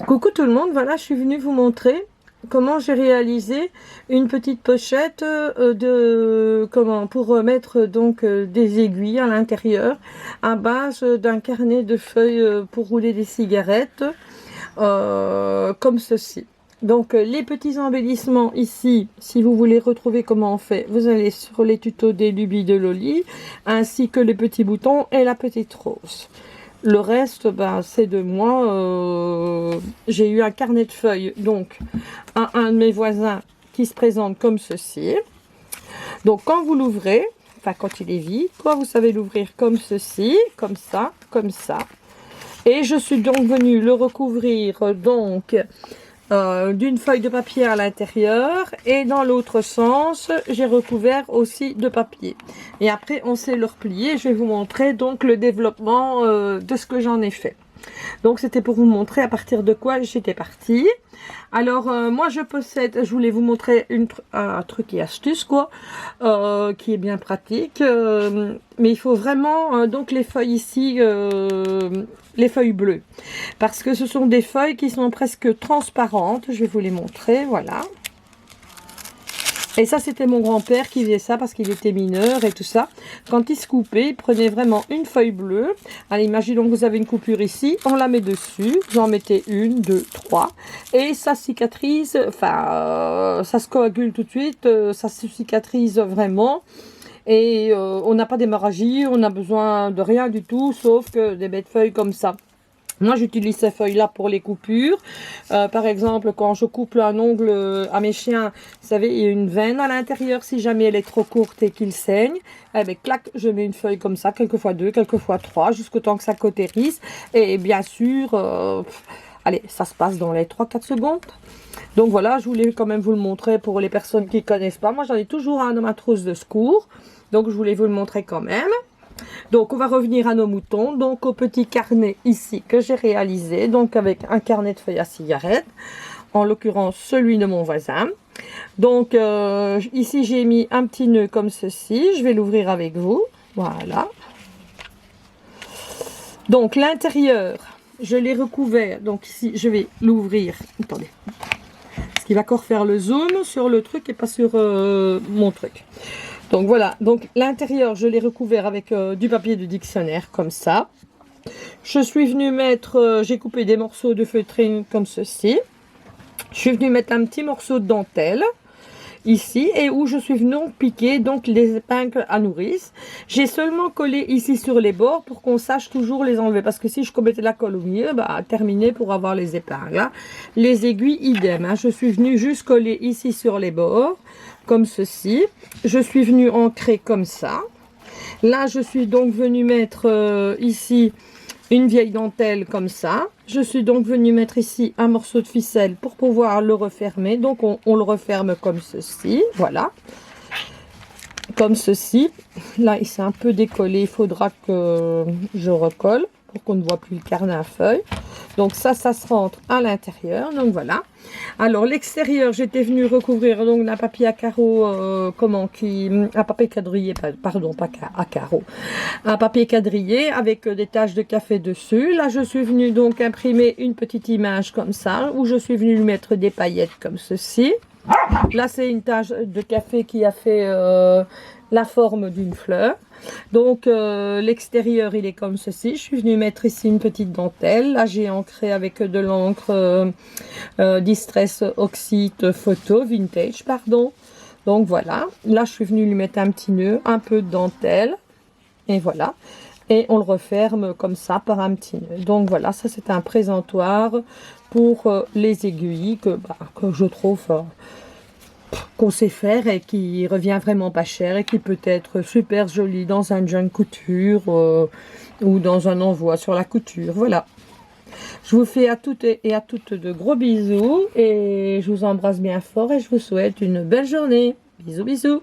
Coucou tout le monde, voilà, je suis venue vous montrer comment j'ai réalisé une petite pochette pour mettre donc des aiguilles à l'intérieur à base d'un carnet de feuilles pour rouler des cigarettes comme ceci. Donc les petits embellissements ici, si vous voulez retrouver comment on fait, vous allez sur les tutos des lubies de Loli, ainsi que les petits boutons et la petite rose. Le reste, ben, c'est de moi. J'ai eu un carnet de feuilles, donc, à un de mes voisins qui se présente comme ceci. Donc, quand vous l'ouvrez, enfin, quand il est vide, quoi, vous savez l'ouvrir comme ceci, comme ça, comme ça. Et je suis donc venue le recouvrir, donc, d'une feuille de papier à l'intérieur, et dans l'autre sens j'ai recouvert aussi de papier, et après on sait le replier. Je vais vous montrer donc le développement de ce que j'en ai fait. Donc c'était pour vous montrer à partir de quoi j'étais partie. Alors moi je possède, je voulais vous montrer un truc et astuce quoi, qui est bien pratique, mais il faut vraiment donc les feuilles ici, les feuilles bleues, parce que ce sont des feuilles qui sont presque transparentes. Je vais vous les montrer, voilà. Et ça, c'était mon grand-père qui faisait ça parce qu'il était mineur et tout ça. Quand il se coupait, il prenait vraiment une feuille bleue. Allez, imaginons que vous avez une coupure ici. On la met dessus. Vous en mettez une, deux, trois. Et ça cicatrise, enfin, ça se coagule tout de suite. Ça se cicatrise vraiment. Et on n'a pas d'hémorragie. On n'a besoin de rien du tout, sauf que des bêtes feuilles comme ça. Moi, j'utilise ces feuilles-là pour les coupures. Par exemple, quand je coupe un ongle à mes chiens, vous savez, il y a une veine à l'intérieur. Si jamais elle est trop courte et qu'il saigne, eh bien, clac, je mets une feuille comme ça, quelquefois deux, quelquefois trois, jusqu'au temps que ça cautérise. Et bien sûr, allez, ça se passe dans les 3-4 secondes. Donc voilà, je voulais quand même vous le montrer pour les personnes qui ne connaissent pas. Moi, j'en ai toujours un dans ma trousse de secours. Donc, je voulais vous le montrer quand même. Donc on va revenir à nos moutons, donc au petit carnet ici que j'ai réalisé, donc avec un carnet de feuilles à cigarette, en l'occurrence celui de mon voisin. Donc ici j'ai mis un petit nœud comme ceci, je vais l'ouvrir avec vous, voilà. Donc l'intérieur, je l'ai recouvert, donc ici je vais l'ouvrir, attendez, parce qu'il va encore faire le zoom sur le truc et pas sur mon truc. Donc voilà, donc l'intérieur je l'ai recouvert avec du papier de dictionnaire comme ça. Je suis venue mettre, j'ai coupé des morceaux de feutrine comme ceci. Je suis venue mettre un petit morceau de dentelle ici, et où je suis venue piquer donc les épingles à nourrice. J'ai seulement collé ici sur les bords pour qu'on sache toujours les enlever, parce que si je mettais la colle au milieu, bah terminé pour avoir les épingles. Hein. Les aiguilles idem, hein. Je suis venue juste coller ici sur les bords comme ceci. Je suis venue ancrer comme ça. Là je suis donc venue mettre ici une vieille dentelle comme ça. Je suis donc venue mettre ici un morceau de ficelle pour pouvoir le refermer. Donc on le referme comme ceci, voilà, comme ceci. Là il s'est un peu décollé, il faudra que je recolle pour qu'on ne voit plus le carnet à feuilles. Donc ça se rentre à l'intérieur, donc voilà. Alors l'extérieur, j'étais venue recouvrir donc d'un papier à carreaux, un papier quadrillé, pardon, pas à carreaux, un papier quadrillé avec des taches de café dessus. Là je suis venue donc imprimer une petite image comme ça, où je suis venue lui mettre des paillettes comme ceci. Là c'est une tache de café qui a fait la forme d'une fleur. Donc l'extérieur il est comme ceci. Je suis venue mettre ici une petite dentelle. Là j'ai ancré avec de l'encre Distress Oxide Photo Vintage, pardon. Donc voilà, là je suis venue lui mettre un petit nœud, un peu de dentelle, et voilà, et on le referme comme ça par un petit nœud. Donc voilà, ça c'est un présentoir pour les aiguilles que je trouve qu'on sait faire et qui revient vraiment pas cher et qui peut être super joli dans un junk couture ou dans un envoi sur la couture. Voilà, je vous fais à toutes et à toutes de gros bisous, et je vous embrasse bien fort et je vous souhaite une belle journée. Bisous bisous.